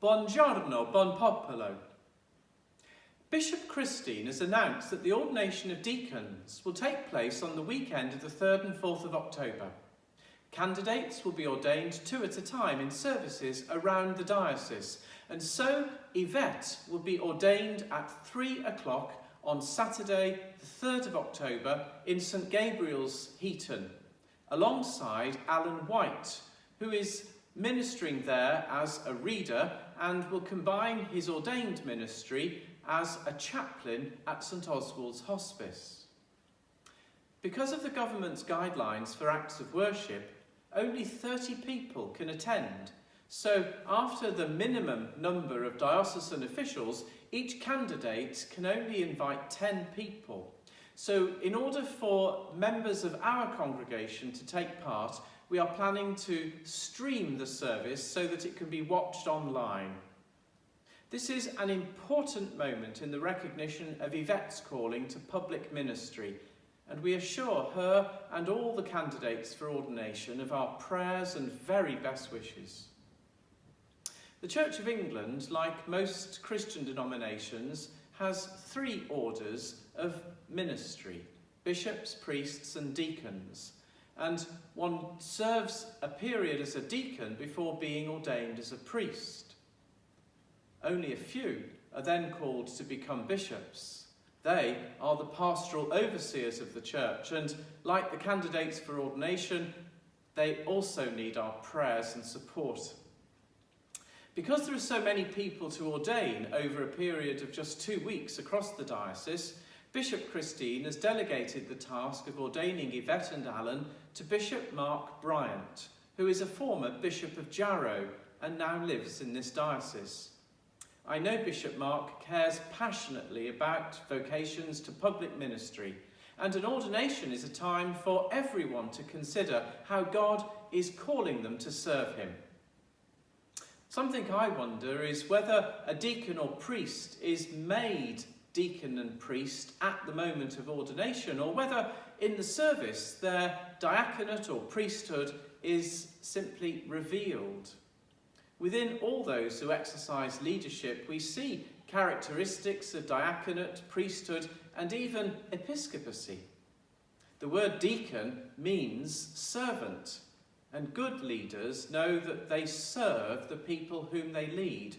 Buongiorno, buon popolo. Bishop Christine has announced that the ordination of deacons will take place on the weekend of the 3rd and 4th of October. Candidates will be ordained 2 at a time in services around the diocese, and so Yvette will be ordained at 3 o'clock on Saturday the 3rd of October in St Gabriel's, Heaton, alongside Alan White, who is ministering there as a reader and will combine his ordained ministry as a chaplain at St Oswald's Hospice. Because of the government's guidelines for acts of worship, only 30 people can attend, so after the minimum number of diocesan officials, each candidate can only invite 10 people. So in order for members of our congregation to take part, we are planning to stream the service so that it can be watched online. This is an important moment in the recognition of Yvette's calling to public ministry, and we assure her and all the candidates for ordination of our prayers and very best wishes. The Church of England, like most Christian denominations, has 3 orders of ministry: bishops, priests and deacons. And one serves a period as a deacon before being ordained as a priest. Only a few are then called to become bishops. They are the pastoral overseers of the church, and like the candidates for ordination, they also need our prayers and support. Because there are so many people to ordain over a period of just 2 weeks across the diocese, Bishop Christine has delegated the task of ordaining Yvette and Alan to Bishop Mark Bryant, who is a former Bishop of Jarrow and now lives in this diocese. I know Bishop Mark cares passionately about vocations to public ministry, and an ordination is a time for everyone to consider how God is calling them to serve him. Something I wonder is whether a deacon or priest is made deacon and priest at the moment of ordination, or whether in the service their diaconate or priesthood is simply revealed. Within all those who exercise leadership, we see characteristics of diaconate, priesthood, and even episcopacy. The word deacon means servant, and good leaders know that they serve the people whom they lead.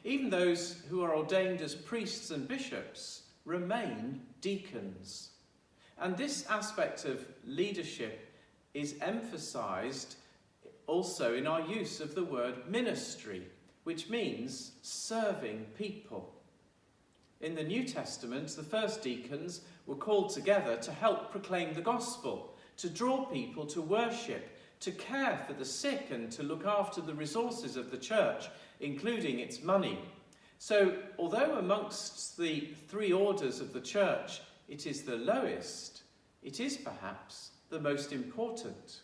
Even those who are ordained as priests and bishops remain deacons. And this aspect of leadership is emphasised also in our use of the word ministry, which means serving people. In the New Testament, the first deacons were called together to help proclaim the gospel, to draw people to worship, to care for the sick and to look after the resources of the church, including its money. So, although amongst the 3 orders of the church it is the lowest, it is perhaps the most important.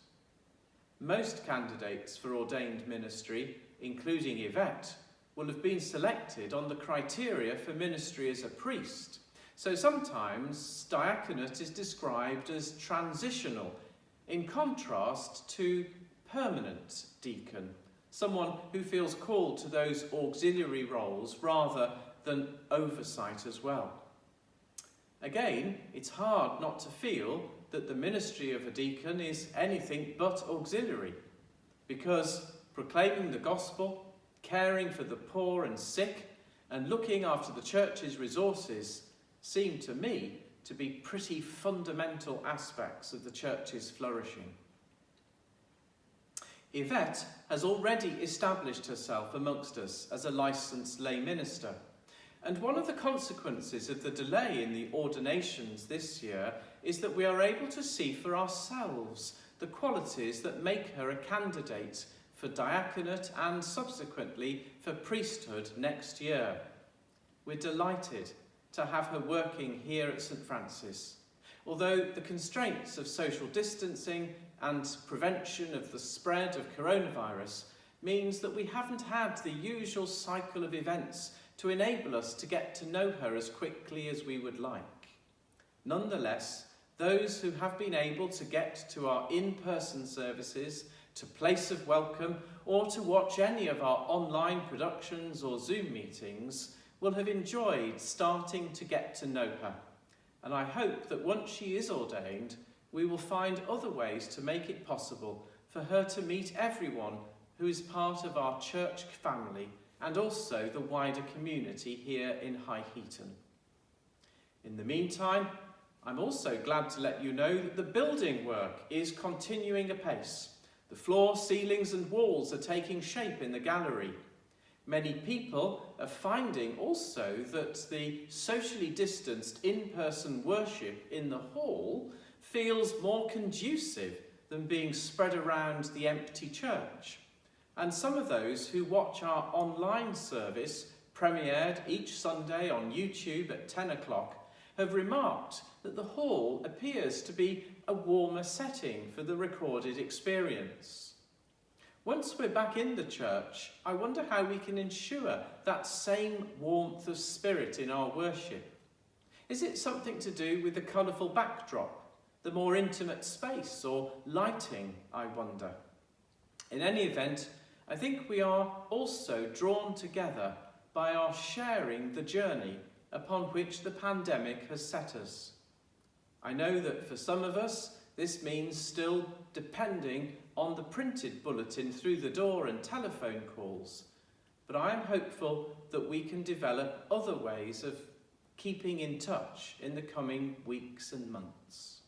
Most candidates for ordained ministry, including Yvette, will have been selected on the criteria for ministry as a priest. So sometimes diaconate is described as transitional, in contrast to permanent deacon, someone who feels called to those auxiliary roles rather than oversight as well. Again, it's hard not to feel that the ministry of a deacon is anything but auxiliary, because proclaiming the gospel, caring for the poor and sick, and looking after the church's resources seem to me to be pretty fundamental aspects of the church's flourishing. Yvette has already established herself amongst us as a licensed lay minister, and one of the consequences of the delay in the ordinations this year is that we are able to see for ourselves the qualities that make her a candidate for diaconate and subsequently for priesthood next year. We're delighted to have her working here at St Francis, although the constraints of social distancing and prevention of the spread of coronavirus means that we haven't had the usual cycle of events to enable us to get to know her as quickly as we would like. Nonetheless, those who have been able to get to our in-person services, to Place of Welcome, or to watch any of our online productions or Zoom meetings will have enjoyed starting to get to know her. And I hope that once she is ordained, we will find other ways to make it possible for her to meet everyone who is part of our church family and also the wider community here in High Heaton. In the meantime, I'm also glad to let you know that the building work is continuing apace. The floor, ceilings and walls are taking shape in the gallery. Many people are finding also that the socially distanced in-person worship in the hall feels more conducive than being spread around the empty church. And some of those who watch our online service, premiered each Sunday on YouTube at 10 o'clock, have remarked that the hall appears to be a warmer setting for the recorded experience. Once we're back in the church, I wonder how we can ensure that same warmth of spirit in our worship. Is it something to do with the colourful backdrop, the more intimate space or lighting, I wonder? In any event, I think we are also drawn together by our sharing the journey upon which the pandemic has set us. I know that for some of us, this means still depending on the printed bulletin through the door and telephone calls, but I am hopeful that we can develop other ways of keeping in touch in the coming weeks and months.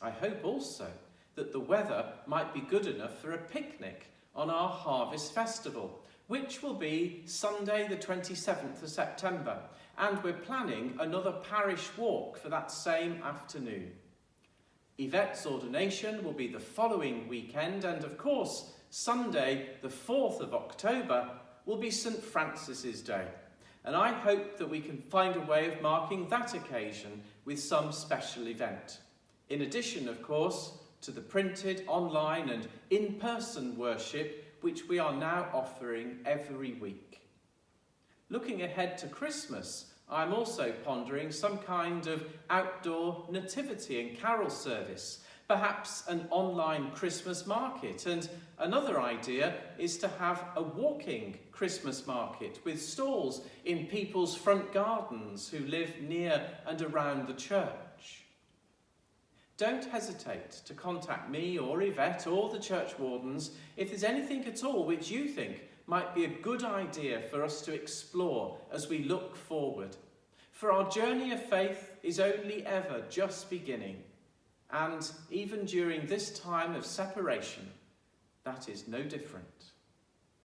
I hope also that the weather might be good enough for a picnic on our Harvest Festival, which will be Sunday the 27th of September, and we're planning another parish walk for that same afternoon. Yvette's ordination will be the following weekend, and of course, Sunday the 4th of October will be St. Francis's Day. And I hope that we can find a way of marking that occasion with some special event. In addition, of course, to the printed, online and in-person worship which we are now offering every week. Looking ahead to Christmas, I'm also pondering some kind of outdoor nativity and carol service, perhaps an online Christmas market, and another idea is to have a walking Christmas market with stalls in people's front gardens who live near and around the church. Don't hesitate to contact me or Yvette or the church wardens if there's anything at all which you think might be a good idea for us to explore as we look forward. For our journey of faith is only ever just beginning, and even during this time of separation, that is no different.